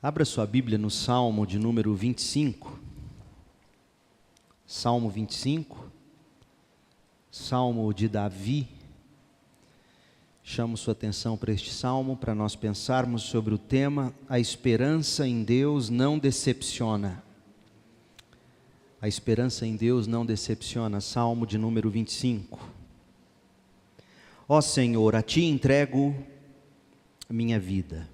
Abra sua Bíblia no Salmo de número 25. Salmo 25. Salmo de Davi. Chamo sua atenção para este salmo, para nós pensarmos sobre o tema: a esperança em Deus não decepciona. A esperança em Deus não decepciona. Salmo de número 25. Ó Senhor, a Ti entrego minha vida.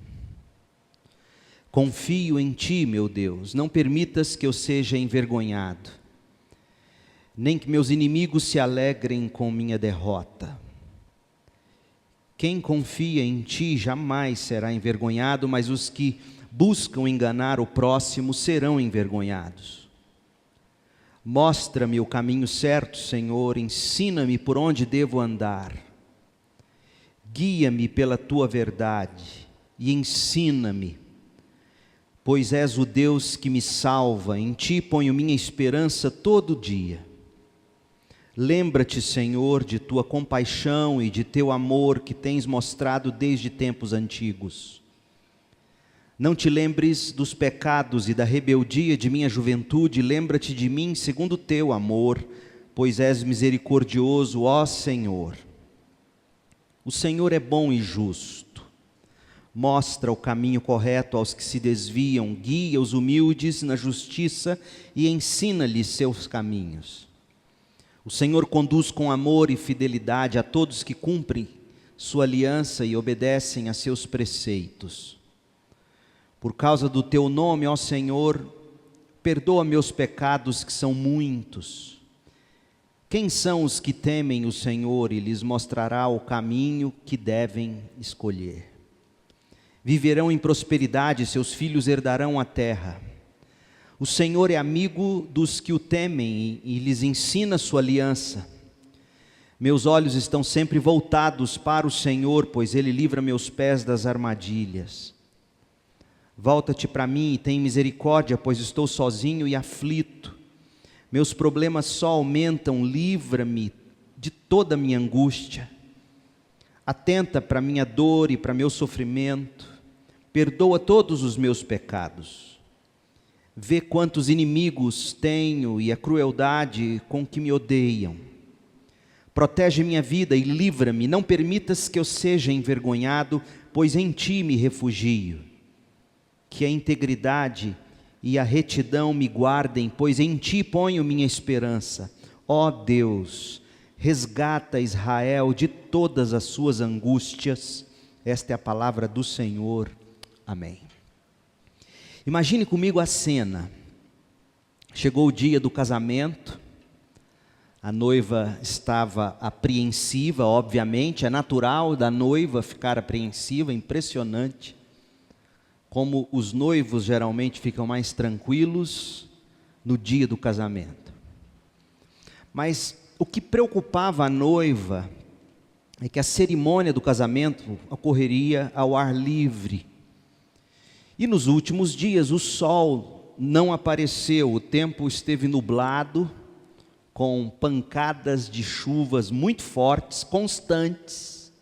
Confio em Ti, meu Deus, não permitas que eu seja envergonhado, nem que meus inimigos se alegrem com minha derrota. Quem confia em Ti jamais será envergonhado, mas os que buscam enganar o próximo serão envergonhados. Mostra-me o caminho certo, Senhor, ensina-me por onde devo andar. Guia-me pela Tua verdade e ensina-me, pois és o Deus que me salva, em Ti ponho minha esperança todo dia. Lembra-te, Senhor, de Tua compaixão e de Teu amor que tens mostrado desde tempos antigos. Não te lembres dos pecados e da rebeldia de minha juventude, lembra-te de mim segundo Teu amor, pois és misericordioso, ó Senhor. O Senhor é bom e justo, mostra o caminho correto aos que se desviam, guia os humildes na justiça e ensina-lhes seus caminhos. O Senhor conduz com amor e fidelidade a todos que cumprem sua aliança e obedecem a seus preceitos. Por causa do Teu nome, ó Senhor, perdoa meus pecados que são muitos. Quem são os que temem o Senhor e lhes mostrará o caminho que devem escolher? Viverão em prosperidade, seus filhos herdarão a terra. O Senhor é amigo dos que o temem e lhes ensina sua aliança. Meus olhos estão sempre voltados para o Senhor, pois Ele livra meus pés das armadilhas. Volta-te para mim e tem misericórdia, pois estou sozinho e aflito. Meus problemas só aumentam, livra-me de toda a minha angústia. Atenta para minha dor e para meu sofrimento. Perdoa todos os meus pecados. Vê quantos inimigos tenho e a crueldade com que me odeiam. Protege minha vida e livra-me, não permitas que eu seja envergonhado, pois em Ti me refugio. Que a integridade e a retidão me guardem, pois em Ti ponho minha esperança. Ó Deus, resgata Israel de todas as suas angústias. Esta é a palavra do Senhor. Amém. Imagine comigo a cena. Chegou o dia do casamento, a noiva estava apreensiva, obviamente, é natural da noiva ficar apreensiva, impressionante. Como os noivos geralmente ficam mais tranquilos no dia do casamento. Mas o que preocupava a noiva é que a cerimônia do casamento ocorreria ao ar livre. E nos últimos dias o sol não apareceu, o tempo esteve nublado, com pancadas de chuvas muito fortes, constantes.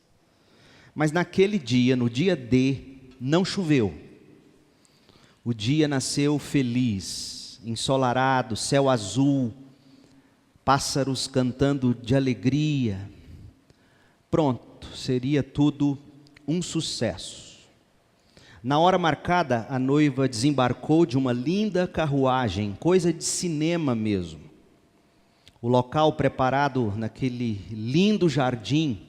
Mas naquele dia, no dia D, não choveu. O dia nasceu feliz, ensolarado, céu azul, pássaros cantando de alegria. Pronto, seria tudo um sucesso. Na hora marcada, a noiva desembarcou de uma linda carruagem, coisa de cinema mesmo. O local preparado naquele lindo jardim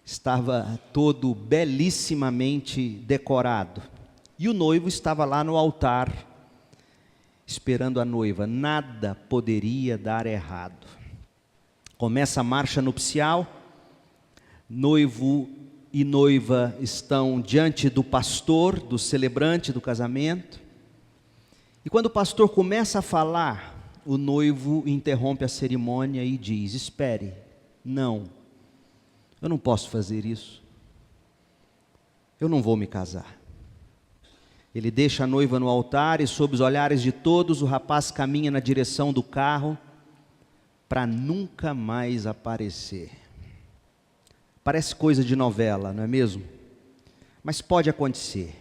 estava todo belíssimamente decorado. E o noivo estava lá no altar, esperando a noiva. Nada poderia dar errado. Começa a marcha nupcial, noivo e noiva estão diante do pastor, do celebrante do casamento. E quando o pastor começa a falar, o noivo interrompe a cerimônia e diz: espere, não, eu não posso fazer isso. Eu não vou me casar. Ele deixa a noiva no altar e sob os olhares de todos, o rapaz caminha na direção do carro para nunca mais aparecer. Parece coisa de novela, não é mesmo? Mas pode acontecer.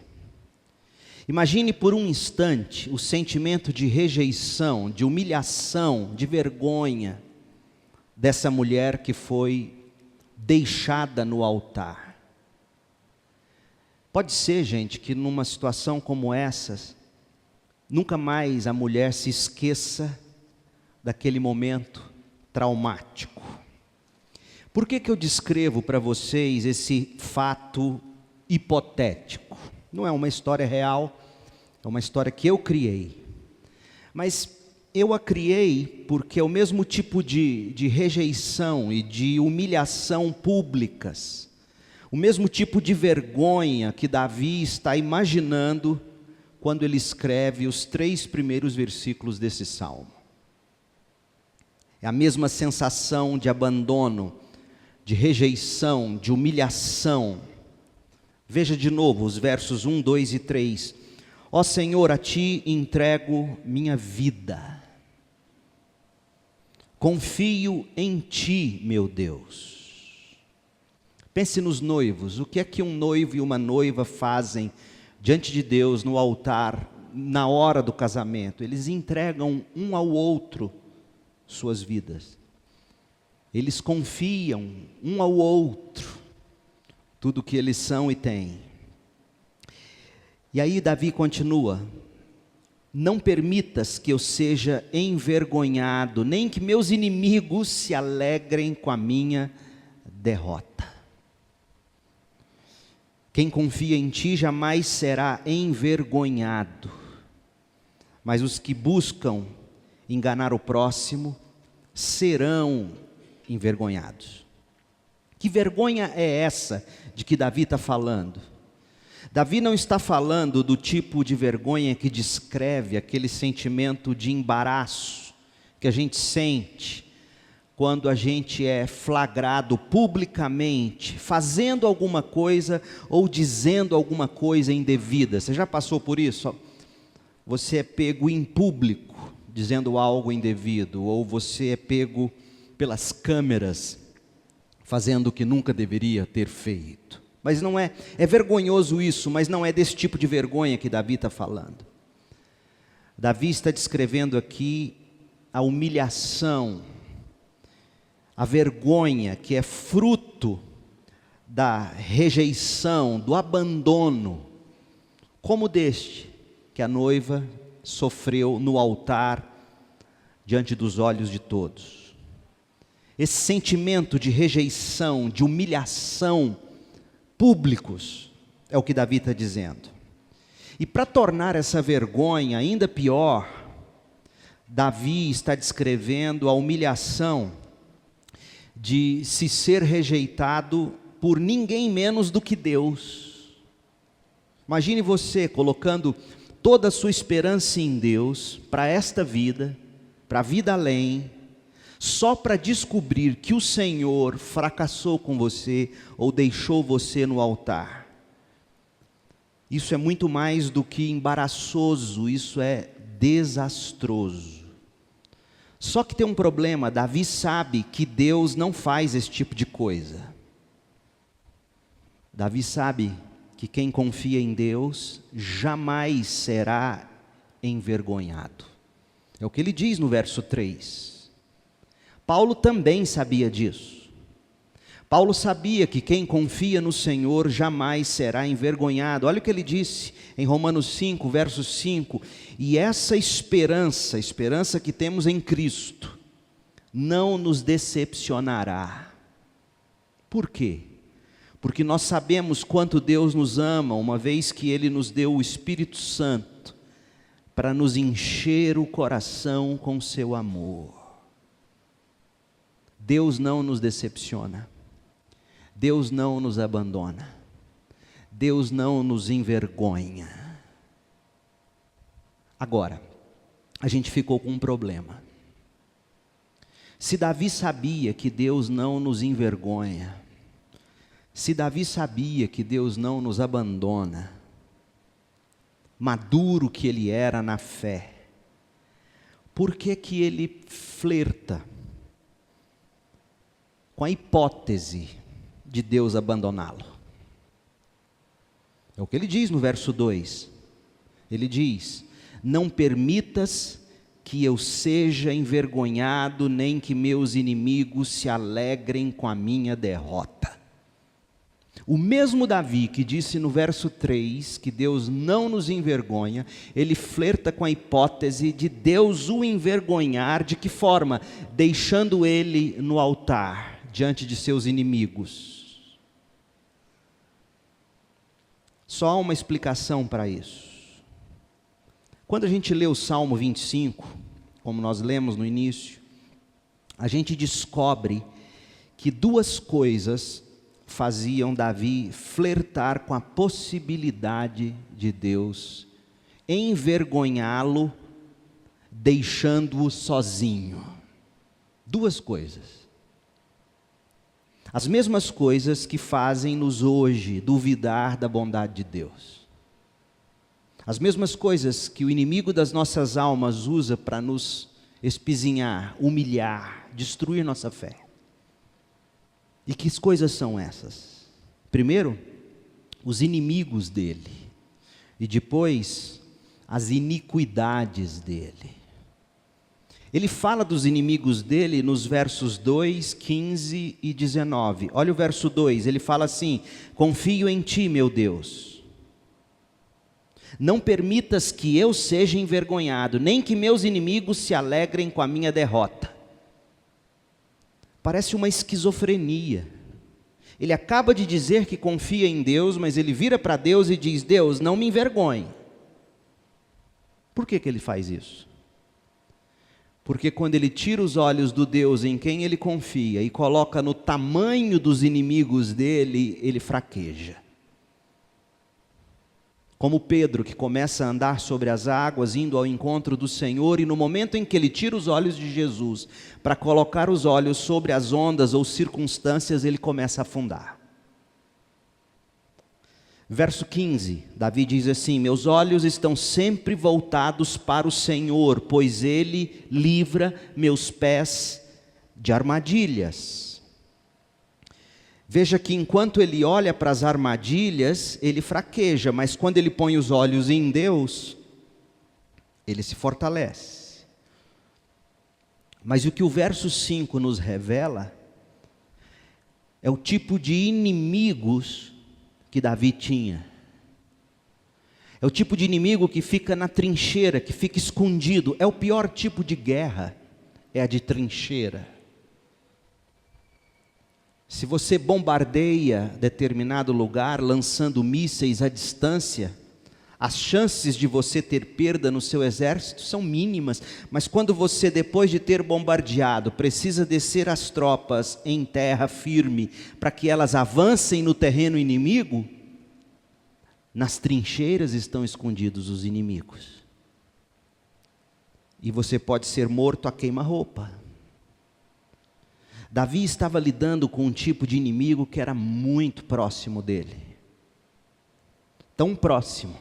Imagine por um instante o sentimento de rejeição, de humilhação, de vergonha dessa mulher que foi deixada no altar. Pode ser, gente, que numa situação como essa, nunca mais a mulher se esqueça daquele momento traumático. Por que eu descrevo para vocês esse fato hipotético? Não é uma história real, é uma história que eu criei. Mas eu a criei porque é o mesmo tipo de rejeição e de humilhação públicas, o mesmo tipo de vergonha que Davi está imaginando quando ele escreve os 3 primeiros versículos desse salmo. É a mesma sensação de abandono, de rejeição, de humilhação. Veja de novo os versos 1, 2 e 3. Ó Senhor, a Ti entrego minha vida. Confio em Ti, meu Deus. Pense nos noivos. O que é que um noivo e uma noiva fazem diante de Deus no altar, na hora do casamento? Eles entregam um ao outro suas vidas. Eles confiam um ao outro tudo que eles são e têm. E aí Davi continua: não permitas que eu seja envergonhado, nem que meus inimigos se alegrem com a minha derrota. Quem confia em Ti jamais será envergonhado, mas os que buscam enganar o próximo serão envergonhados. Que vergonha é essa de que Davi está falando? Davi não está falando do tipo de vergonha que descreve aquele sentimento de embaraço que a gente sente quando a gente é flagrado publicamente fazendo alguma coisa ou dizendo alguma coisa indevida. Você já passou por isso? Você é pego em público dizendo algo indevido, ou você é pego pelas câmeras fazendo o que nunca deveria ter feito. Mas não é vergonhoso isso, mas não é desse tipo de vergonha que Davi está falando. Davi está descrevendo aqui a humilhação, a vergonha que é fruto da rejeição, do abandono, como deste que a noiva sofreu no altar diante dos olhos de todos. Esse sentimento de rejeição, de humilhação públicos, é o que Davi está dizendo. E para tornar essa vergonha ainda pior, Davi está descrevendo a humilhação de se ser rejeitado por ninguém menos do que Deus. Imagine você colocando toda a sua esperança em Deus, para esta vida, para a vida além, só para descobrir que o Senhor fracassou com você ou deixou você no altar. Isso é muito mais do que embaraçoso, isso é desastroso. Só que tem um problema: Davi sabe que Deus não faz esse tipo de coisa. Davi sabe que quem confia em Deus jamais será envergonhado. É o que ele diz no verso 3. Paulo também sabia disso. Paulo sabia que quem confia no Senhor jamais será envergonhado. Olha o que ele disse em Romanos 5, verso 5. E essa esperança que temos em Cristo, não nos decepcionará. Por quê? Porque nós sabemos quanto Deus nos ama, uma vez que Ele nos deu o Espírito Santo, para nos encher o coração com seu amor. Deus não nos decepciona, Deus não nos abandona, Deus não nos envergonha. Agora, a gente ficou com um problema. Se Davi sabia que Deus não nos envergonha, se Davi sabia que Deus não nos abandona, maduro que ele era na fé, por que que ele flerta com a hipótese de Deus abandoná-lo? É o que ele diz no verso 2. Ele diz: não permitas que eu seja envergonhado, nem que meus inimigos se alegrem com a minha derrota. O mesmo Davi que disse no verso 3 que Deus não nos envergonha, ele flerta com a hipótese de Deus o envergonhar. De que forma? Deixando ele no altar, diante de seus inimigos. Só há uma explicação para isso. Quando a gente lê o Salmo 25, como nós lemos no início, a gente descobre que duas coisas faziam Davi flertar com a possibilidade de Deus envergonhá-lo, deixando-o sozinho. Duas coisas. As mesmas coisas que fazem-nos hoje duvidar da bondade de Deus. As mesmas coisas que o inimigo das nossas almas usa para nos espizinhar, humilhar, destruir nossa fé. E que coisas são essas? Primeiro, os inimigos dele. E depois, as iniquidades dele. Ele fala dos inimigos dele nos versos 2, 15 e 19. Olha o verso 2, ele fala assim: confio em ti, meu Deus. Não permitas que eu seja envergonhado, nem que meus inimigos se alegrem com a minha derrota. Parece uma esquizofrenia. Ele acaba de dizer que confia em Deus, mas ele vira para Deus e diz: Deus, não me envergonhe. Por que ele faz isso? Porque quando ele tira os olhos do Deus em quem ele confia e coloca no tamanho dos inimigos dele, ele fraqueja. Como Pedro, que começa a andar sobre as águas, indo ao encontro do Senhor, e no momento em que ele tira os olhos de Jesus, para colocar os olhos sobre as ondas ou circunstâncias, ele começa a afundar. Verso 15, Davi diz assim: meus olhos estão sempre voltados para o Senhor, pois Ele livra meus pés de armadilhas. Veja que enquanto ele olha para as armadilhas, ele fraqueja, mas quando ele põe os olhos em Deus, ele se fortalece. Mas o que o verso 5 nos revela é o tipo de inimigos que Davi tinha. É o tipo de inimigo que fica na trincheira, que fica escondido. É o pior tipo de guerra, é a de trincheira. Se você bombardeia determinado lugar, lançando mísseis à distância, as chances de você ter perda no seu exército são mínimas. Mas quando você, depois de ter bombardeado, precisa descer as tropas em terra firme, para que elas avancem no terreno inimigo, nas trincheiras estão escondidos os inimigos. E você pode ser morto a queima-roupa. Davi estava lidando com um tipo de inimigo que era muito próximo dele. Tão próximo,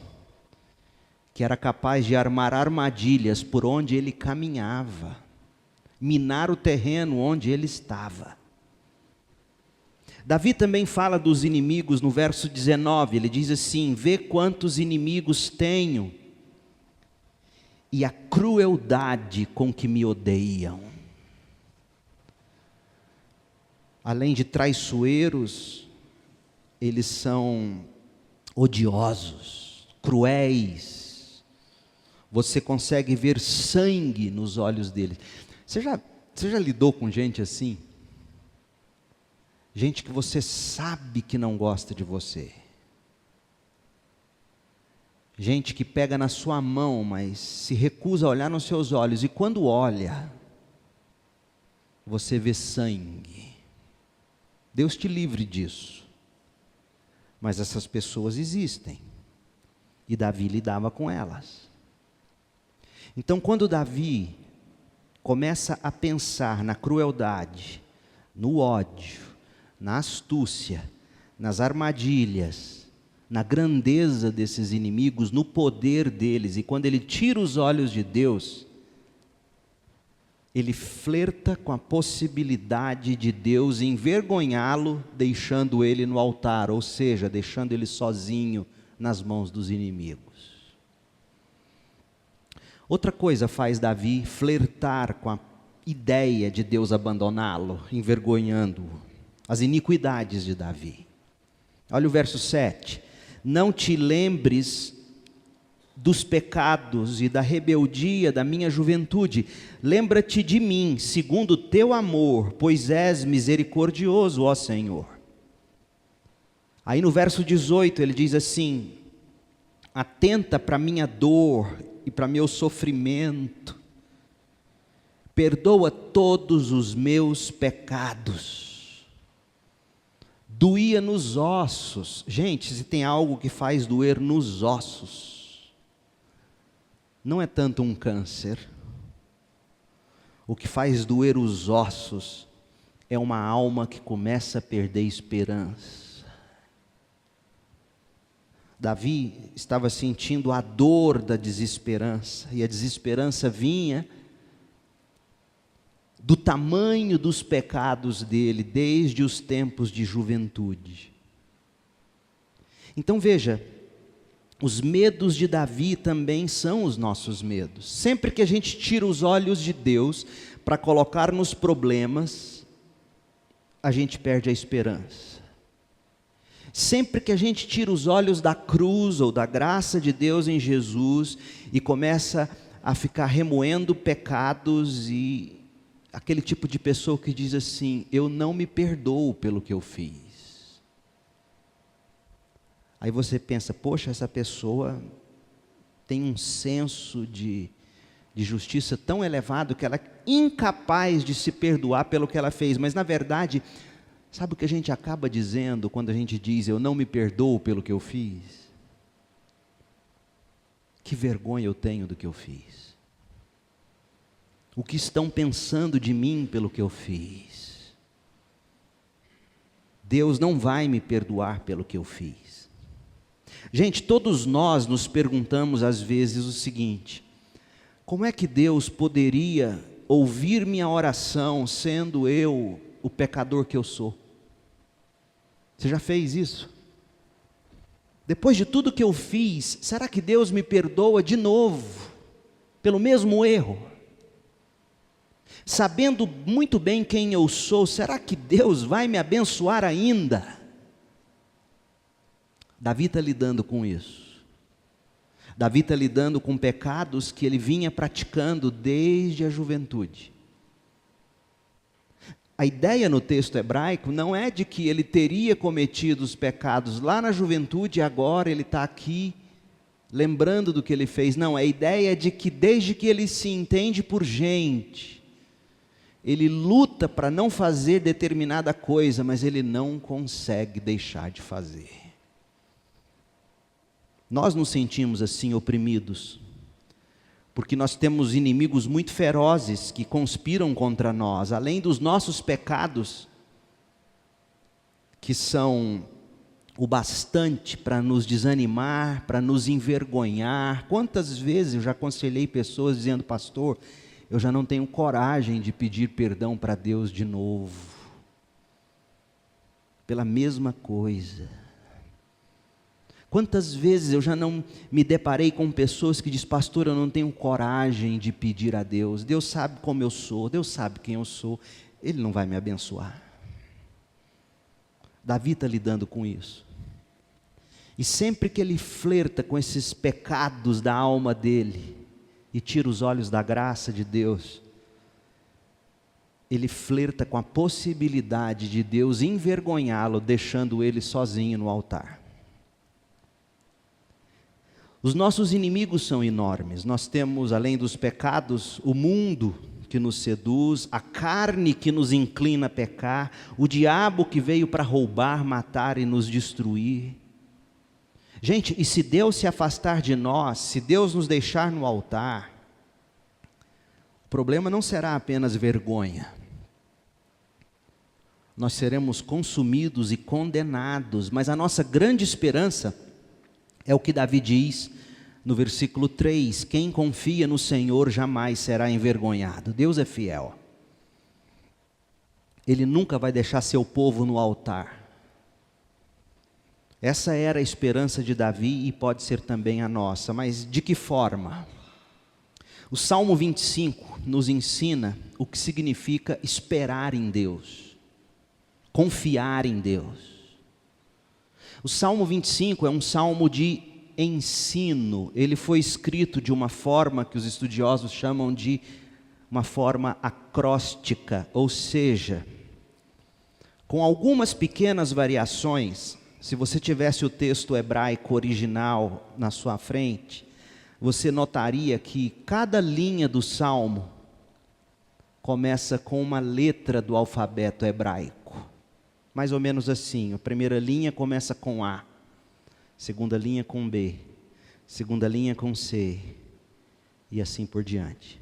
que era capaz de armar armadilhas por onde ele caminhava, minar o terreno onde ele estava. Davi também fala dos inimigos no verso 19, ele diz assim: vê quantos inimigos tenho, e a crueldade com que me odeiam. Além de traiçoeiros, eles são odiosos, cruéis. Você consegue ver sangue nos olhos deles. Você já lidou com gente assim? Gente que você sabe que não gosta de você. Gente que pega na sua mão, mas se recusa a olhar nos seus olhos. E quando olha, você vê sangue. Deus te livre disso. Mas essas pessoas existem. E Davi lidava com elas. Então, quando Davi começa a pensar na crueldade, no ódio, na astúcia, nas armadilhas, na grandeza desses inimigos, no poder deles, e quando ele tira os olhos de Deus, ele flerta com a possibilidade de Deus envergonhá-lo, deixando ele no altar, ou seja, deixando ele sozinho nas mãos dos inimigos. Outra coisa faz Davi flertar com a ideia de Deus abandoná-lo, envergonhando-o. As iniquidades de Davi. Olha o verso 7. Não te lembres dos pecados e da rebeldia da minha juventude. Lembra-te de mim, segundo o teu amor, pois és misericordioso, ó Senhor. Aí no verso 18 ele diz assim: atenta para minha dor e para meu sofrimento, perdoa todos os meus pecados. Doía nos ossos. Gente, se tem algo que faz doer nos ossos, não é tanto um câncer. O que faz doer os ossos é uma alma que começa a perder esperança. Davi estava sentindo a dor da desesperança, e a desesperança vinha do tamanho dos pecados dele, desde os tempos de juventude. Então veja, os medos de Davi também são os nossos medos. Sempre que a gente tira os olhos de Deus para colocar nos problemas, a gente perde a esperança. Sempre que a gente tira os olhos da cruz ou da graça de Deus em Jesus e começa a ficar remoendo pecados, e aquele tipo de pessoa que diz assim: eu não me perdoo pelo que eu fiz. Aí você pensa: poxa, essa pessoa tem um senso de justiça tão elevado que ela é incapaz de se perdoar pelo que ela fez. Mas na verdade, sabe o que a gente acaba dizendo quando a gente diz: eu não me perdoo pelo que eu fiz? Que vergonha eu tenho do que eu fiz. O que estão pensando de mim pelo que eu fiz? Deus não vai me perdoar pelo que eu fiz. Gente, todos nós nos perguntamos às vezes o seguinte: como é que Deus poderia ouvir minha oração sendo eu o pecador que eu sou? Você já fez isso? Depois de tudo que eu fiz, será que Deus me perdoa de novo, pelo mesmo erro? Sabendo muito bem quem eu sou, será que Deus vai me abençoar ainda? Davi está lidando com isso. Davi está lidando com pecados que ele vinha praticando desde a juventude. A ideia no texto hebraico não é de que ele teria cometido os pecados lá na juventude e agora ele está aqui lembrando do que ele fez. Não, a ideia é de que desde que ele se entende por gente, ele luta para não fazer determinada coisa, mas ele não consegue deixar de fazer. Nós nos sentimos assim oprimidos, porque nós temos inimigos muito ferozes que conspiram contra nós, além dos nossos pecados, que são o bastante para nos desanimar, para nos envergonhar. Quantas vezes eu já aconselhei pessoas dizendo: pastor, eu já não tenho coragem de pedir perdão para Deus de novo, pela mesma coisa. Quantas vezes eu já não me deparei com pessoas que dizem: pastor, eu não tenho coragem de pedir a Deus. Deus sabe como eu sou, Deus sabe quem eu sou, Ele não vai me abençoar. Davi está lidando com isso. E sempre que ele flerta com esses pecados da alma dele e tira os olhos da graça de Deus, ele flerta com a possibilidade de Deus envergonhá-lo, deixando ele sozinho no altar. Os nossos inimigos são enormes. Nós temos, além dos pecados, o mundo que nos seduz, a carne que nos inclina a pecar, o diabo que veio para roubar, matar e nos destruir. Gente, e se Deus se afastar de nós, se Deus nos deixar no altar, o problema não será apenas vergonha. Nós seremos consumidos e condenados, mas a nossa grande esperança é o que Davi diz no versículo 3: quem confia no Senhor jamais será envergonhado. Deus é fiel. Ele nunca vai deixar seu povo no altar. Essa era a esperança de Davi e pode ser também a nossa. Mas de que forma? O Salmo 25 nos ensina o que significa esperar em Deus, confiar em Deus. O Salmo 25 é um salmo de ensino. Ele foi escrito de uma forma que os estudiosos chamam de uma forma acróstica, ou seja, com algumas pequenas variações. Se você tivesse o texto hebraico original na sua frente, você notaria que cada linha do salmo começa com uma letra do alfabeto hebraico. Mais ou menos assim, a primeira linha começa com A, segunda linha com B, segunda linha com C, e assim por diante.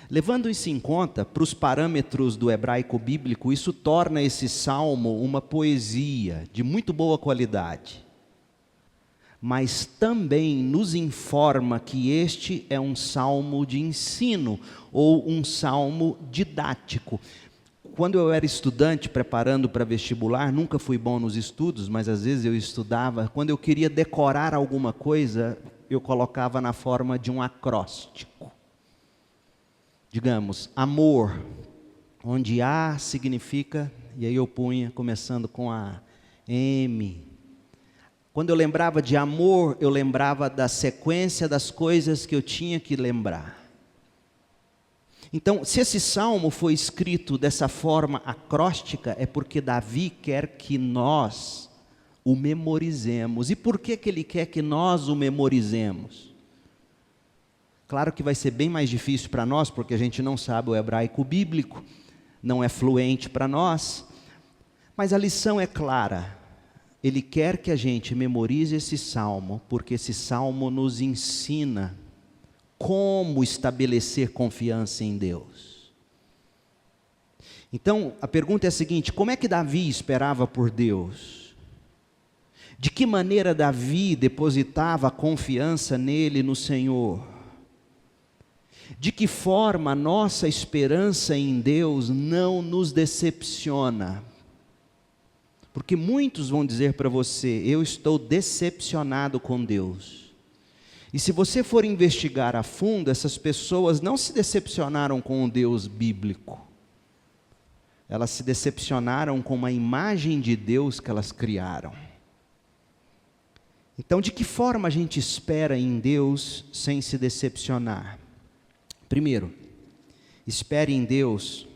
Levando isso em conta, para os parâmetros do hebraico bíblico, isso torna esse salmo uma poesia de muito boa qualidade. Mas também nos informa que este é um salmo de ensino, ou um salmo didático. Quando eu era estudante, preparando para vestibular, nunca fui bom nos estudos, mas às vezes eu estudava. Quando eu queria decorar alguma coisa, eu colocava na forma de um acróstico. Digamos, amor, onde A significa, e aí eu punha, começando com a M. Quando eu lembrava de amor, eu lembrava da sequência das coisas que eu tinha que lembrar. Então, se esse salmo foi escrito dessa forma acróstica, é porque Davi quer que nós o memorizemos. E por que ele quer que nós o memorizemos? Claro que vai ser bem mais difícil para nós, porque a gente não sabe o hebraico bíblico, não é fluente para nós, mas a lição é clara. Ele quer que a gente memorize esse salmo, porque esse salmo nos ensina como estabelecer confiança em Deus. Então, a pergunta é a seguinte: como é que Davi esperava por Deus? De que maneira Davi depositava a confiança nele, no Senhor? De que forma a nossa esperança em Deus não nos decepciona? Porque muitos vão dizer para você: eu estou decepcionado com Deus. E se você for investigar a fundo, essas pessoas não se decepcionaram com o Deus bíblico. Elas se decepcionaram com uma imagem de Deus que elas criaram. Então, de que forma a gente espera em Deus sem se decepcionar? Primeiro, espere em Deus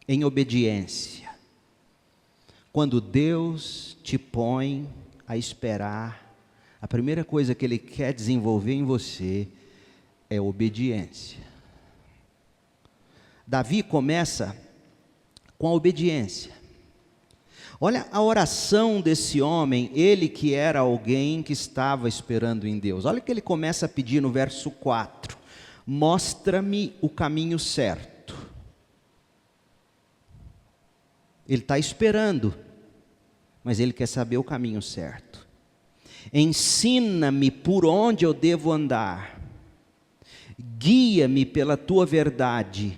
em obediência. Quando Deus te põe a esperar, a primeira coisa que Ele quer desenvolver em você é obediência. Davi começa com a obediência. Olha a oração desse homem, ele que era alguém que estava esperando em Deus. Olha o que ele começa a pedir no verso 4. Mostra-me o caminho certo. Ele está esperando, mas ele quer saber o caminho certo. Ensina-me por onde eu devo andar, guia-me pela tua verdade,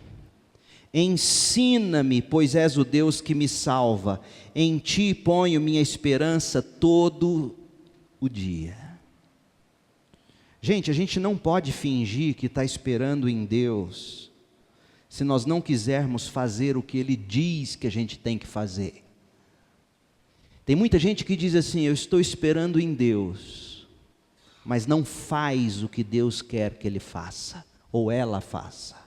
ensina-me, pois és o Deus que me salva, em ti ponho minha esperança todo o dia. Gente, a gente não pode fingir que está esperando em Deus, se nós não quisermos fazer o que Ele diz que a gente tem que fazer. Tem muita gente que diz assim: eu estou esperando em Deus, mas não faz o que Deus quer que ele faça, ou ela faça.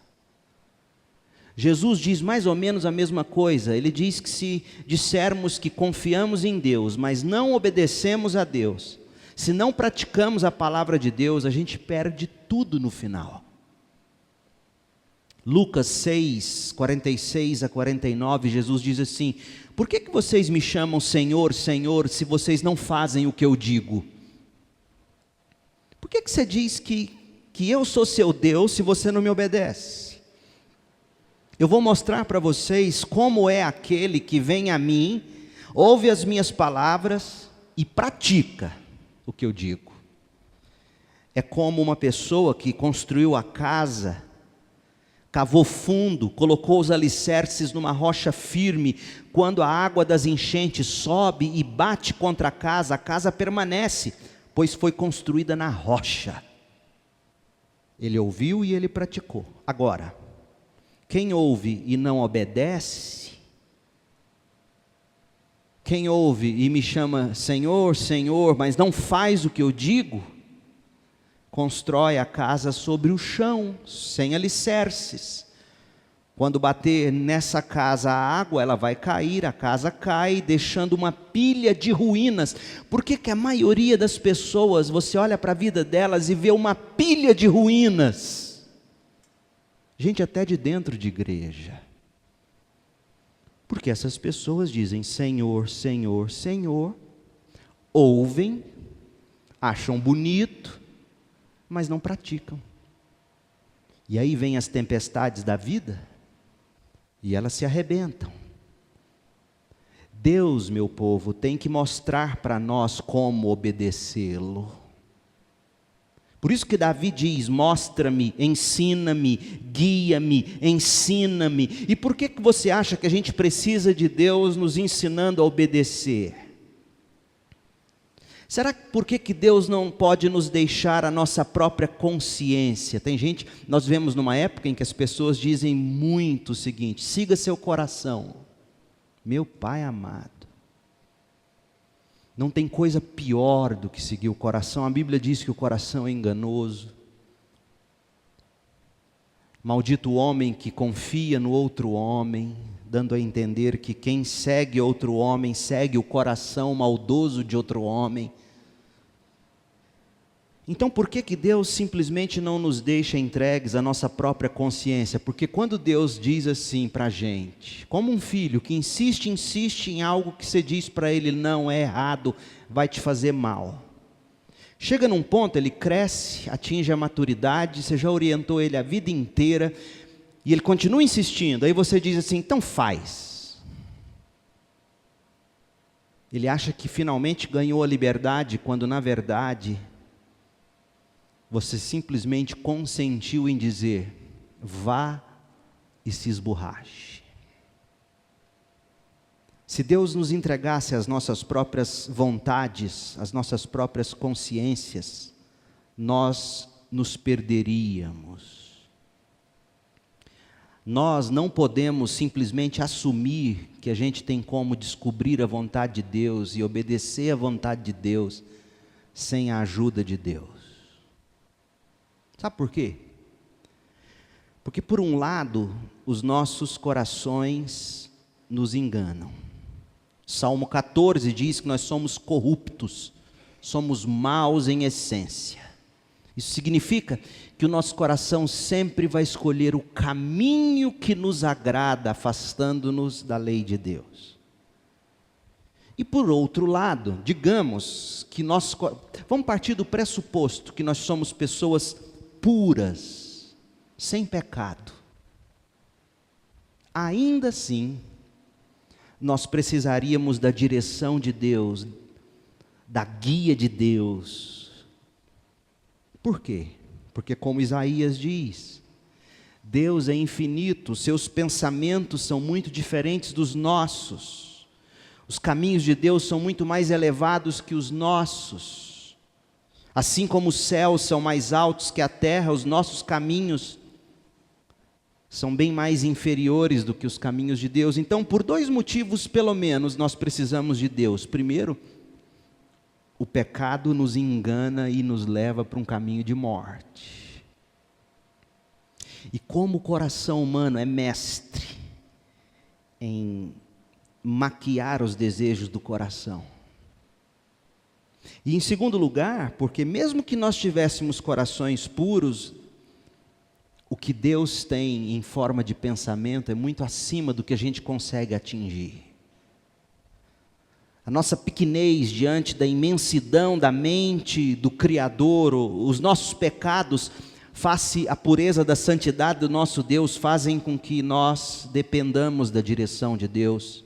Jesus diz mais ou menos a mesma coisa. Ele diz que se dissermos que confiamos em Deus, mas não obedecemos a Deus, se não praticamos a palavra de Deus, a gente perde tudo no final. Lucas 6, 46 a 49, Jesus diz assim: por que vocês me chamam Senhor, Senhor, se vocês não fazem o que eu digo? Por que você diz que eu sou seu Deus se você não me obedece? Eu vou mostrar para vocês como é aquele que vem a mim, ouve as minhas palavras e pratica o que eu digo. É como uma pessoa que construiu a casa, cavou fundo, colocou os alicerces numa rocha firme. Quando a água das enchentes sobe e bate contra a casa permanece, pois foi construída na rocha. Ele ouviu e ele praticou. Agora, quem ouve e não obedece, quem ouve e me chama Senhor, Senhor, mas não faz o que eu digo, constrói a casa sobre o chão, sem alicerces. Quando bater nessa casa a água, ela vai cair, a casa cai, deixando uma pilha de ruínas. Por que que a maioria das pessoas, você olha para a vida delas e vê uma pilha de ruínas? Gente até de dentro de igreja. Porque essas pessoas dizem Senhor, Senhor, Senhor, ouvem, acham bonito, mas não praticam. E aí vem as tempestades da vida, e elas se arrebentam. Deus, meu povo, tem que mostrar para nós como obedecê-lo. Por isso que Davi diz, mostra-me, ensina-me, guia-me, ensina-me. E por que você acha que a gente precisa de Deus nos ensinando a obedecer? Será que por que Deus não pode nos deixar a nossa própria consciência? Tem gente, nós vemos numa época em que as pessoas dizem muito o seguinte, siga seu coração. Meu Pai amado, não tem coisa pior do que seguir o coração. A Bíblia diz que o coração é enganoso. Maldito o homem que confia no outro homem, dando a entender que quem segue outro homem, segue o coração maldoso de outro homem. Então por que Deus simplesmente não nos deixa entregues à nossa própria consciência? Porque quando Deus diz assim para a gente, como um filho que insiste em algo que você diz para ele, não, é errado, vai te fazer mal. Chega num ponto, ele cresce, atinge a maturidade, você já orientou ele a vida inteira, e ele continua insistindo, aí você diz assim, então faz. Ele acha que finalmente ganhou a liberdade, quando na verdade você simplesmente consentiu em dizer, vá e se esborrache. Se Deus nos entregasse as nossas próprias vontades, as nossas próprias consciências, nós nos perderíamos. Nós não podemos simplesmente assumir que a gente tem como descobrir a vontade de Deus e obedecer à vontade de Deus sem a ajuda de Deus. Sabe por quê? Porque por um lado, os nossos corações nos enganam. Salmo 14 diz que nós somos corruptos, somos maus em essência. Isso significa que o nosso coração sempre vai escolher o caminho que nos agrada, afastando-nos da lei de Deus. E por outro lado, digamos que nós, vamos partir do pressuposto que nós somos pessoas puras, sem pecado. Ainda assim, nós precisaríamos da direção de Deus, da guia de Deus. Por quê? Porque como Isaías diz, Deus é infinito, seus pensamentos são muito diferentes dos nossos. Os caminhos de Deus são muito mais elevados que os nossos. Assim como os céus são mais altos que a terra, os nossos caminhos são bem mais inferiores do que os caminhos de Deus. Então, por dois motivos, pelo menos, nós precisamos de Deus. Primeiro, o pecado nos engana e nos leva para um caminho de morte. E como o coração humano é mestre em maquiar os desejos do coração. E em segundo lugar, porque mesmo que nós tivéssemos corações puros, o que Deus tem em forma de pensamento é muito acima do que a gente consegue atingir. A nossa pequenez diante da imensidão da mente do Criador, os nossos pecados, face à pureza da santidade do nosso Deus, fazem com que nós dependamos da direção de Deus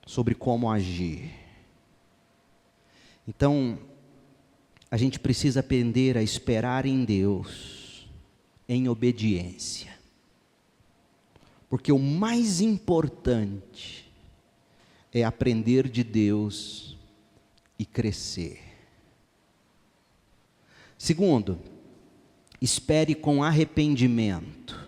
sobre como agir. Então, a gente precisa aprender a esperar em Deus, em obediência. Porque o mais importante é aprender de Deus e crescer. Segundo, espere com arrependimento.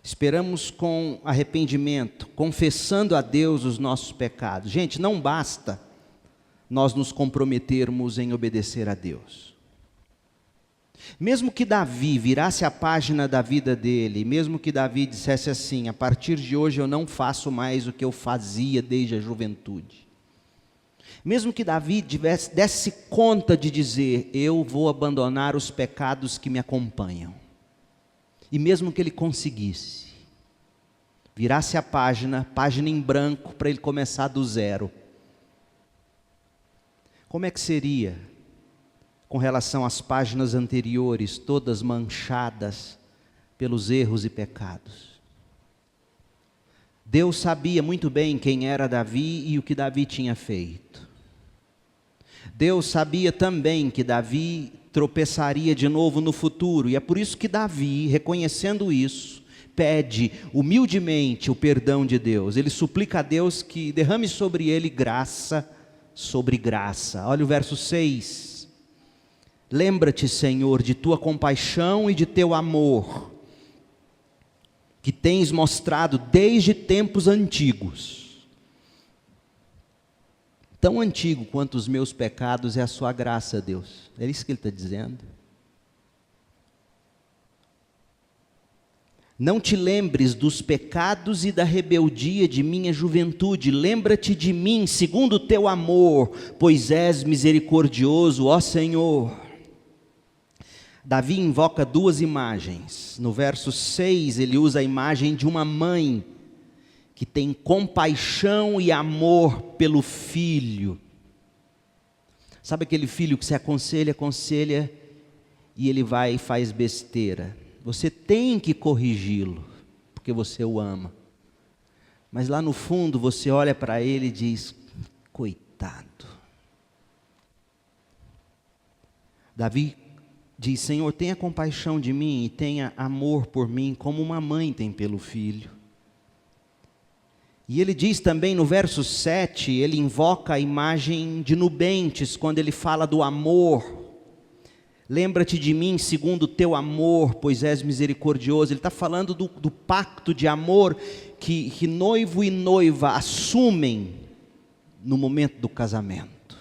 Esperamos com arrependimento, confessando a Deus os nossos pecados. Gente, não basta nós nos comprometermos em obedecer a Deus. Mesmo que Davi virasse a página da vida dele, mesmo que Davi dissesse assim: a partir de hoje eu não faço mais o que eu fazia desde a juventude. Mesmo que Davi desse conta de dizer: eu vou abandonar os pecados que me acompanham. E mesmo que ele conseguisse, virasse a página em branco para ele começar do zero. Como é que seria com relação às páginas anteriores, todas manchadas pelos erros e pecados? Deus sabia muito bem quem era Davi e o que Davi tinha feito. Deus sabia também que Davi tropeçaria de novo no futuro, e é por isso que Davi, reconhecendo isso, pede humildemente o perdão de Deus. Ele suplica a Deus que derrame sobre ele graça sobre graça. Olha o verso 6. Lembra-te, Senhor, de tua compaixão e de teu amor, que tens mostrado desde tempos antigos. Tão antigo quanto os meus pecados é a sua graça, Deus. É isso que ele está dizendo. Não te lembres dos pecados e da rebeldia de minha juventude. Lembra-te de mim segundo o teu amor, pois és misericordioso, ó Senhor. Davi invoca duas imagens. No verso 6 ele usa a imagem de uma mãe que tem compaixão e amor pelo filho. Sabe aquele filho que se aconselha e ele vai e faz besteira? Você tem que corrigi-lo, porque você o ama. Mas lá no fundo você olha para ele e diz: coitado. Davi diz: Senhor, tenha compaixão de mim e tenha amor por mim, como uma mãe tem pelo filho. E ele diz também no verso 7, ele invoca a imagem de nubentes, quando ele fala do amor. Lembra-te de mim segundo o teu amor, pois és misericordioso. Ele está falando do pacto de amor que noivo e noiva assumem no momento do casamento.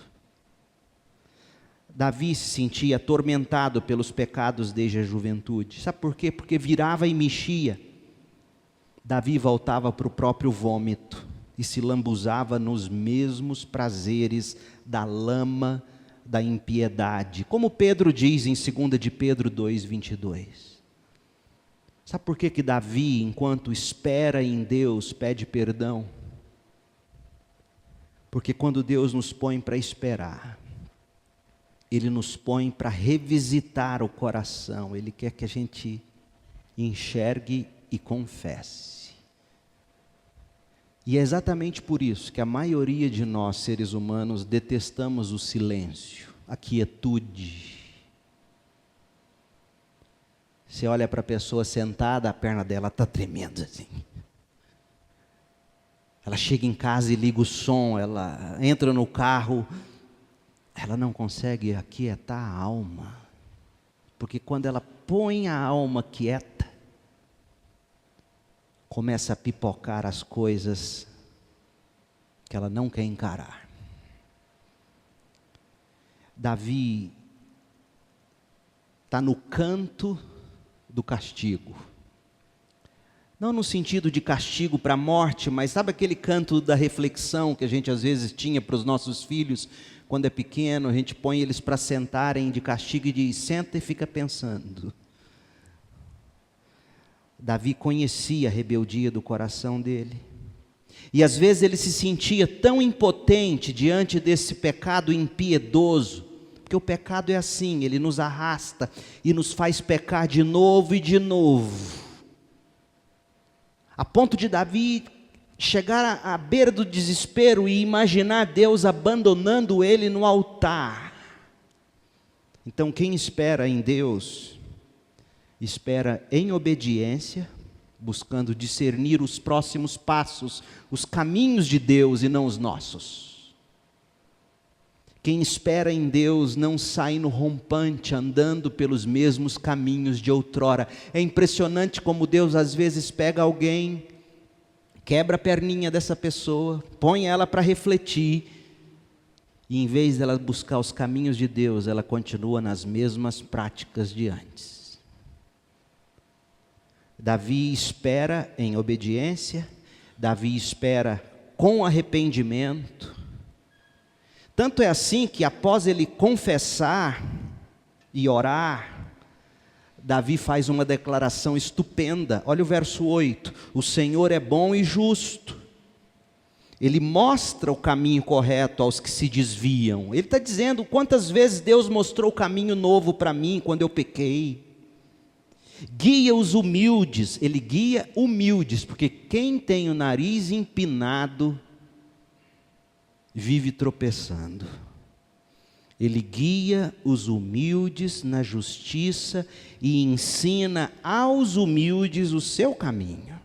Davi se sentia atormentado pelos pecados desde a juventude. Sabe por quê? Porque virava e mexia. Davi voltava para o próprio vômito e se lambuzava nos mesmos prazeres da lama da impiedade, como Pedro diz em 2 de Pedro 2:22. Sabe por que Davi, enquanto espera em Deus, pede perdão? Porque quando Deus nos põe para esperar, Ele nos põe para revisitar o coração. Ele quer que a gente enxergue e confesse. E é exatamente por isso que a maioria de nós, seres humanos, detestamos o silêncio, a quietude. Você olha para a pessoa sentada, a perna dela está tremendo assim. Ela chega em casa e liga o som, ela entra no carro, ela não consegue aquietar a alma. Porque quando ela põe a alma quieta, começa a pipocar as coisas que ela não quer encarar. Davi está no canto do castigo. Não no sentido de castigo para a morte, mas sabe aquele canto da reflexão que a gente às vezes tinha para os nossos filhos, quando é pequeno, a gente põe eles para sentarem de castigo e diz: senta e fica pensando. Davi conhecia a rebeldia do coração dele. E às vezes ele se sentia tão impotente diante desse pecado impiedoso, porque o pecado é assim, ele nos arrasta e nos faz pecar de novo e de novo. A ponto de Davi chegar à beira do desespero e imaginar Deus abandonando ele no altar. Então quem espera em Deus, espera em obediência, buscando discernir os próximos passos, os caminhos de Deus e não os nossos. Quem espera em Deus não sai no rompante, andando pelos mesmos caminhos de outrora. É impressionante como Deus às vezes pega alguém, quebra a perninha dessa pessoa, põe ela para refletir, e em vez dela buscar os caminhos de Deus, ela continua nas mesmas práticas de antes. Davi espera em obediência, Davi espera com arrependimento. Tanto é assim que após ele confessar e orar, Davi faz uma declaração estupenda. Olha o verso 8: o Senhor é bom e justo, Ele mostra o caminho correto aos que se desviam. Ele está dizendo quantas vezes Deus mostrou o caminho novo para mim quando eu pequei. Guia os humildes, Ele guia humildes, porque quem tem o nariz empinado vive tropeçando. Ele guia os humildes na justiça e ensina aos humildes o seu caminho.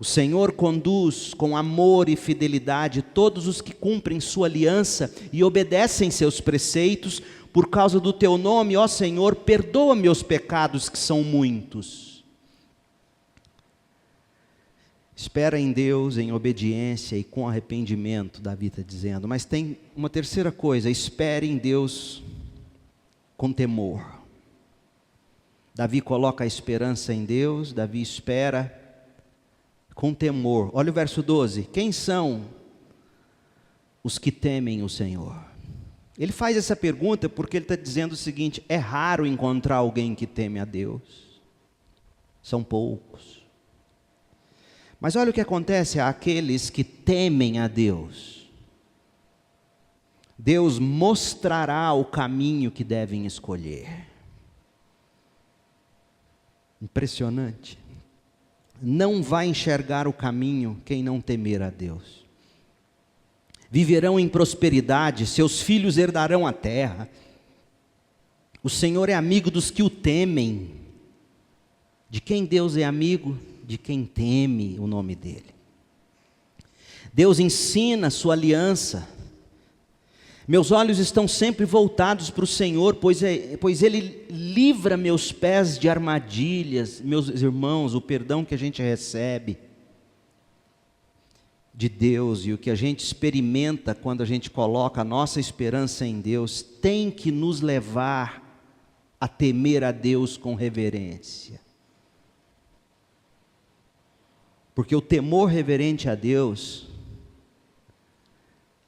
O Senhor conduz com amor e fidelidade todos os que cumprem sua aliança e obedecem seus preceitos. Por causa do teu nome, ó Senhor, perdoa meus pecados, que são muitos. Espera em Deus, em obediência e com arrependimento, Davi está dizendo. Mas tem uma terceira coisa: espere em Deus com temor. Davi coloca a esperança em Deus, Davi espera com temor. Olha o verso 12: quem são os que temem o Senhor? Ele faz essa pergunta porque ele está dizendo o seguinte: é raro encontrar alguém que teme a Deus, são poucos. Mas olha o que acontece àqueles que temem a Deus. Deus mostrará o caminho que devem escolher. Impressionante. Não vai enxergar o caminho quem não temer a Deus. Viverão em prosperidade, seus filhos herdarão a terra. O Senhor é amigo dos que o temem. De quem Deus é amigo? De quem teme o nome dEle. Deus ensina sua aliança. Meus olhos estão sempre voltados para o Senhor, pois Ele livra meus pés de armadilhas. Meus irmãos, o perdão que a gente recebe de Deus e o que a gente experimenta quando a gente coloca a nossa esperança em Deus, tem que nos levar a temer a Deus com reverência. Porque o temor reverente a Deus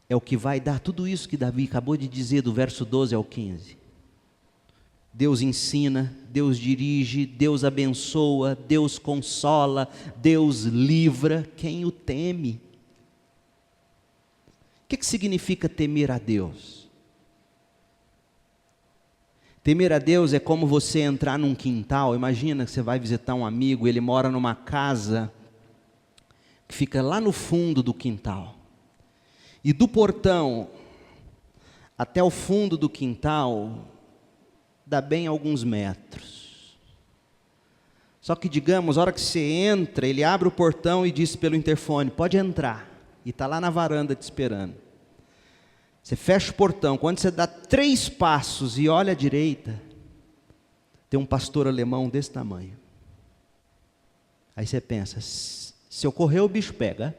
é o que vai dar tudo isso que Davi acabou de dizer, do verso 12 ao 15. Deus ensina, Deus dirige, Deus abençoa, Deus consola, Deus livra quem o teme. O que significa temer a Deus? Temer a Deus é como você entrar num quintal. Imagina que você vai visitar um amigo, ele mora numa casa que fica lá no fundo do quintal. E do portão até o fundo do quintal dá bem alguns metros. Só que, digamos, a hora que você entra, ele abre o portão e diz pelo interfone: pode entrar. E está lá na varanda te esperando. Você fecha o portão, quando você dá 3 passos e olha à direita, tem um pastor alemão desse tamanho. Aí você pensa: se eu correr o bicho pega,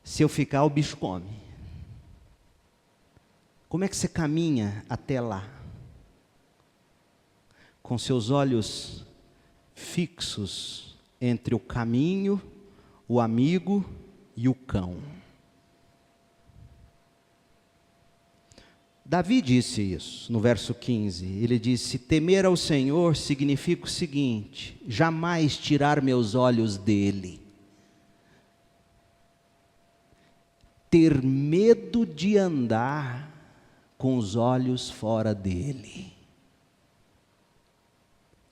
se eu ficar o bicho come. Como é que você caminha até lá? Com seus olhos fixos entre o caminho, o amigo e o cão. Davi disse isso no verso 15, ele disse: temer ao Senhor significa o seguinte: jamais tirar meus olhos dele. Ter medo de andar com os olhos fora dele.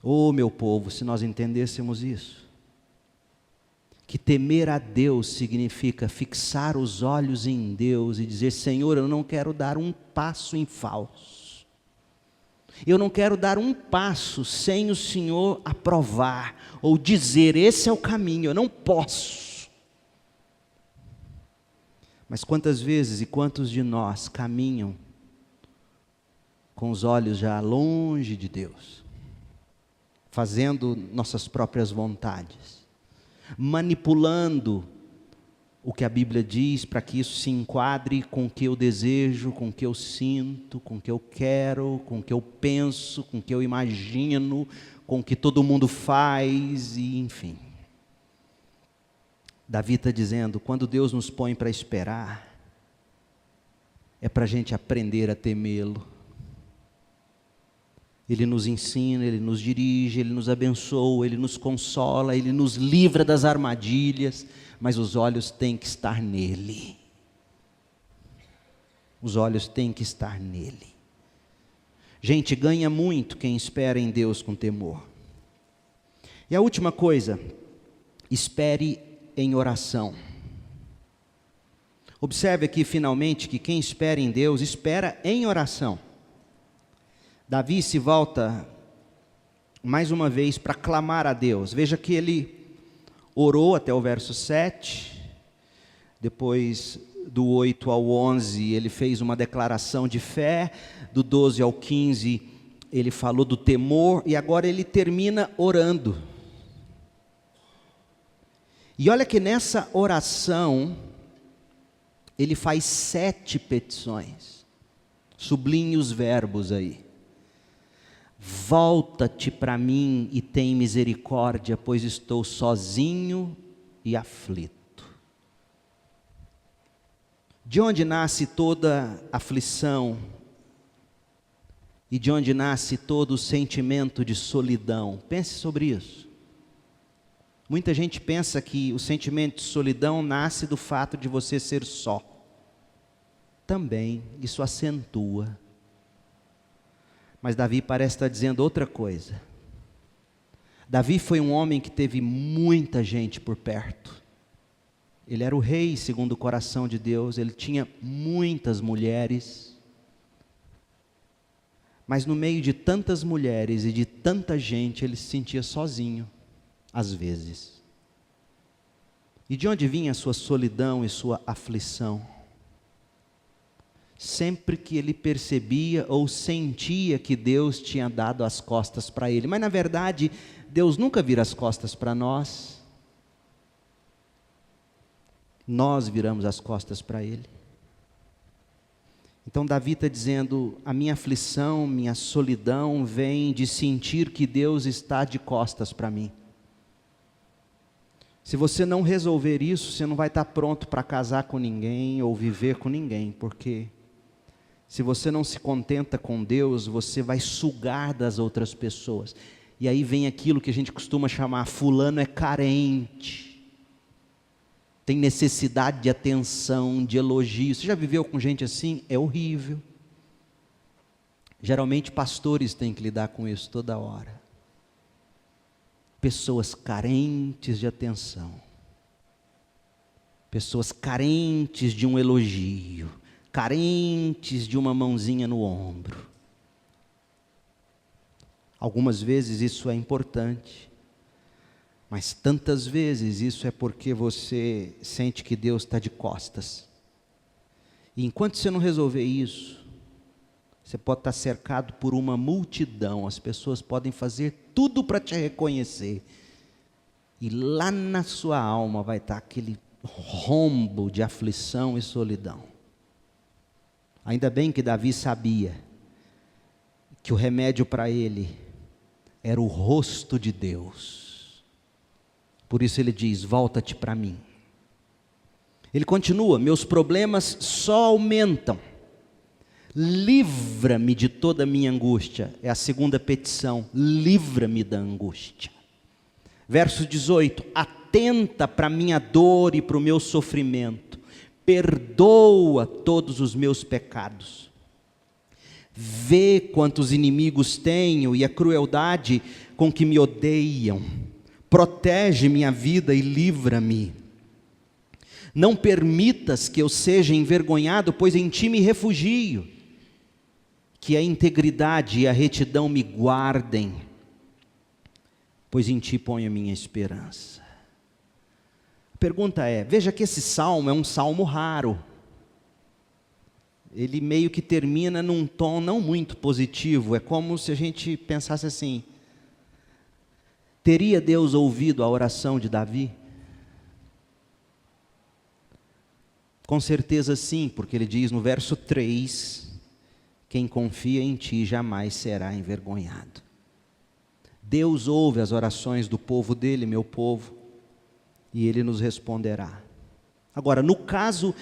Oh, meu povo, se nós entendêssemos isso, que temer a Deus significa fixar os olhos em Deus e dizer: Senhor, eu não quero dar um passo em falso. Eu não quero dar um passo sem o Senhor aprovar ou dizer: esse é o caminho. Eu não posso. Mas quantas vezes e quantos de nós caminham com os olhos já longe de Deus, fazendo nossas próprias vontades, manipulando o que a Bíblia diz para que isso se enquadre com o que eu desejo, com o que eu sinto, com o que eu quero, com o que eu penso, com o que eu imagino, com o que todo mundo faz, e enfim. Davi está dizendo, quando Deus nos põe para esperar, é para a gente aprender a temê-lo. Ele nos ensina, Ele nos dirige, Ele nos abençoa, Ele nos consola, Ele nos livra das armadilhas, mas os olhos têm que estar nele. Os olhos têm que estar nele. Gente, ganha muito quem espera em Deus com temor. E a última coisa, espere em oração. Observe aqui finalmente que quem espera em Deus, espera em oração. Davi se volta mais uma vez para clamar a Deus. Veja que ele orou até o verso 7, depois do 8 ao 11 ele fez uma declaração de fé, do 12 ao 15 ele falou do temor, e agora ele termina orando. E olha que nessa oração ele faz 7 petições. Sublinhe os verbos aí. Volta-te para mim e tem misericórdia, pois estou sozinho e aflito. De onde nasce toda aflição e de onde nasce todo o sentimento de solidão? Pense sobre isso. Muita gente pensa que o sentimento de solidão nasce do fato de você ser só. Também, isso acentua. Mas Davi parece estar dizendo outra coisa. Davi foi um homem que teve muita gente por perto. Ele era o rei segundo o coração de Deus, ele tinha muitas mulheres. Mas no meio de tantas mulheres e de tanta gente, ele se sentia sozinho, às vezes. E de onde vinha a sua solidão e sua aflição? Sempre que ele percebia ou sentia que Deus tinha dado as costas para ele. Mas na verdade, Deus nunca vira as costas para nós. Nós viramos as costas para Ele. Então Davi está dizendo, a minha aflição, minha solidão vem de sentir que Deus está de costas para mim. Se você não resolver isso, você não vai estar pronto para casar com ninguém ou viver com ninguém, porque se você não se contenta com Deus, você vai sugar das outras pessoas. E aí vem aquilo que a gente costuma chamar, fulano é carente, tem necessidade de atenção, de elogio. Você já viveu com gente assim? É horrível. Geralmente pastores têm que lidar com isso toda hora. Pessoas carentes de atenção. Pessoas carentes de um elogio. Carentes de uma mãozinha no ombro. Algumas vezes isso é importante, mas tantas vezes isso é porque você sente que Deus está de costas. E enquanto você não resolver isso, você pode estar cercado por uma multidão, as pessoas podem fazer tudo para te reconhecer, e lá na sua alma vai estar aquele rombo de aflição e solidão. Ainda bem que Davi sabia que o remédio para ele era o rosto de Deus. Por isso ele diz, volta-te para mim. Ele continua, meus problemas só aumentam. Livra-me de toda a minha angústia. É a segunda petição, livra-me da angústia. Verso 18, atenta para a minha dor e para o meu sofrimento. Perdoa todos os meus pecados. Vê quantos inimigos tenho e a crueldade com que me odeiam. Protege minha vida e livra-me. Não permitas que eu seja envergonhado, pois em ti me refugio. Que a integridade e a retidão me guardem, pois em ti ponho a minha esperança. A pergunta é, veja que esse salmo é um salmo raro. ele meio que termina num tom não muito positivo. É como se a gente pensasse assim: teria Deus ouvido a oração de Davi? Com certeza sim, porque ele diz no verso 3, quem confia em ti jamais será envergonhado. Deus ouve as orações do povo dele, meu povo, e ele nos responderá. Agora, no caso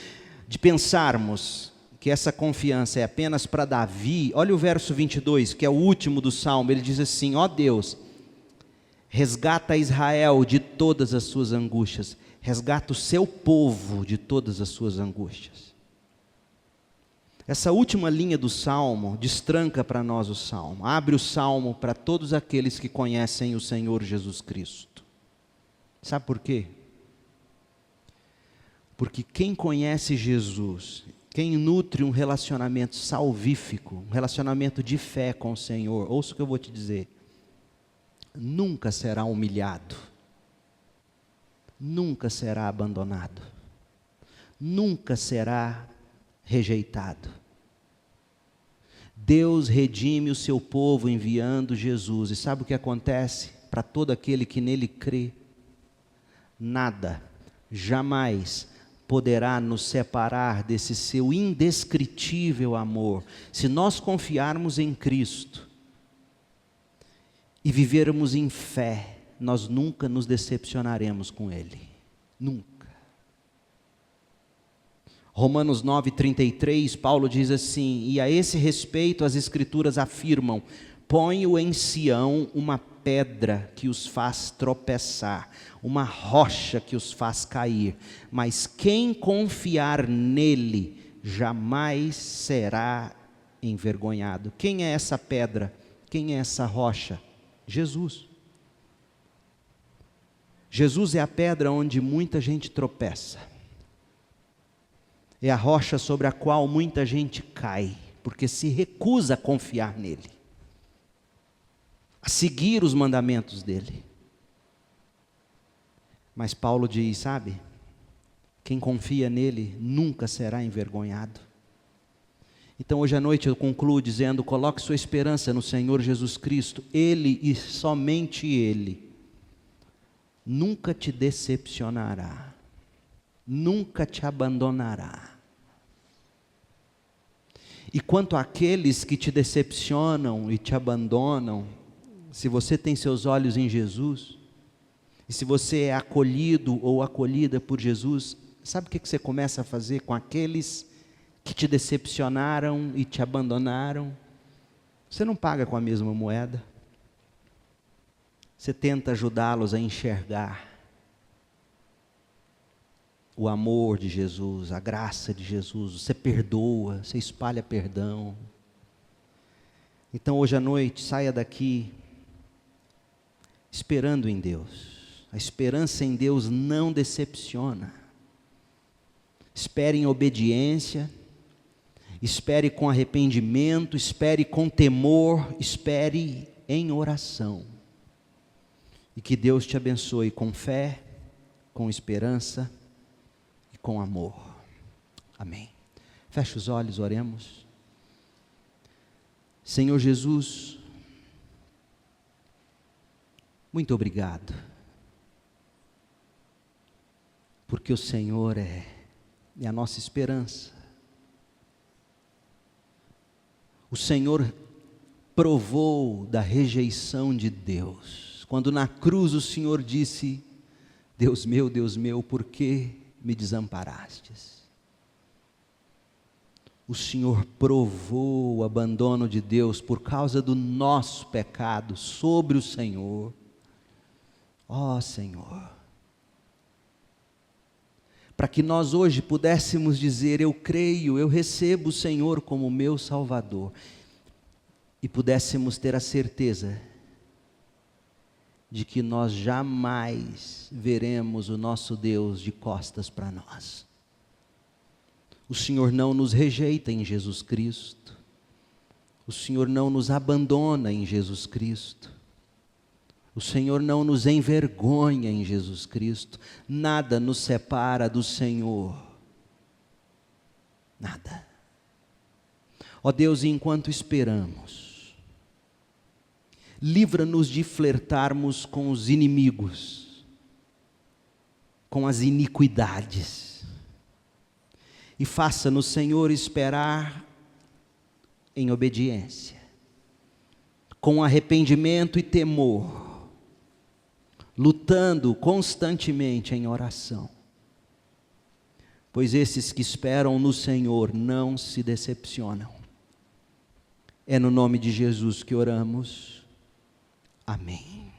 de pensarmos que essa confiança é apenas para Davi, olha o verso 22, que é o último do Salmo. Ele diz assim: ó Deus, resgata Israel de todas as suas angústias, resgata o seu povo de todas as suas angústias. Essa última linha do Salmo destranca para nós o Salmo, abre o Salmo para todos aqueles que conhecem o Senhor Jesus Cristo. Sabe por quê? Porque quem conhece Jesus, quem nutre um relacionamento salvífico, um relacionamento de fé com o Senhor, ouça o que eu vou te dizer, nunca será humilhado, nunca será abandonado, nunca será rejeitado. Deus redime o seu povo enviando Jesus, e sabe o que acontece para todo aquele que nele crê? Nada, jamais poderá nos separar desse seu indescritível amor, se nós confiarmos em Cristo e vivermos em fé. Nós nunca nos decepcionaremos com Ele, nunca. Romanos 9:33, Paulo diz assim: e a esse respeito as Escrituras afirmam: ponho em Sião uma pedra que os faz tropeçar, uma rocha que os faz cair, mas quem confiar nele jamais será envergonhado. Quem é essa pedra? Quem é essa rocha? Jesus. Jesus é a pedra onde muita gente tropeça, é a rocha sobre a qual muita gente cai, porque se recusa a confiar nele, a seguir os mandamentos dele. Mas Paulo diz, sabe, quem confia nele nunca será envergonhado. Então hoje à noite eu concluo dizendo: coloque sua esperança no Senhor Jesus Cristo. Ele e somente Ele nunca te decepcionará, nunca te abandonará. E quanto àqueles que te decepcionam e te abandonam, se você tem seus olhos em Jesus, e se você é acolhido ou acolhida por Jesus, sabe o que você começa a fazer com aqueles que te decepcionaram e te abandonaram? Você não paga com a mesma moeda. Você tenta ajudá-los a enxergar o amor de Jesus, a graça de Jesus. Você perdoa, você espalha perdão. Então hoje à noite, saia daqui esperando em Deus. A esperança em Deus não decepciona. Espere em obediência, espere com arrependimento, espere com temor, espere em oração. E que Deus te abençoe com fé, com esperança e com amor. Amém. Feche os olhos, oremos. Senhor Jesus, muito obrigado, porque o Senhor é a nossa esperança. O Senhor provou da rejeição de Deus, quando na cruz o Senhor disse: Deus meu, por que me desamparastes? O Senhor provou o abandono de Deus por causa do nosso pecado sobre o Senhor. Ó Senhor, para que nós hoje pudéssemos dizer: eu creio, eu recebo o Senhor como meu Salvador, e pudéssemos ter a certeza de que nós jamais veremos o nosso Deus de costas para nós. O Senhor não nos rejeita em Jesus Cristo, o Senhor não nos abandona em Jesus Cristo, o Senhor não nos envergonha em Jesus Cristo. Nada nos separa do Senhor, nada. Ó Deus, enquanto esperamos, livra-nos de flertarmos com os inimigos, com as iniquidades, e faça-nos, Senhor, esperar em obediência, com arrependimento e temor, lutando constantemente em oração, pois esses que esperam no Senhor não se decepcionam. É no nome de Jesus que oramos. Amém.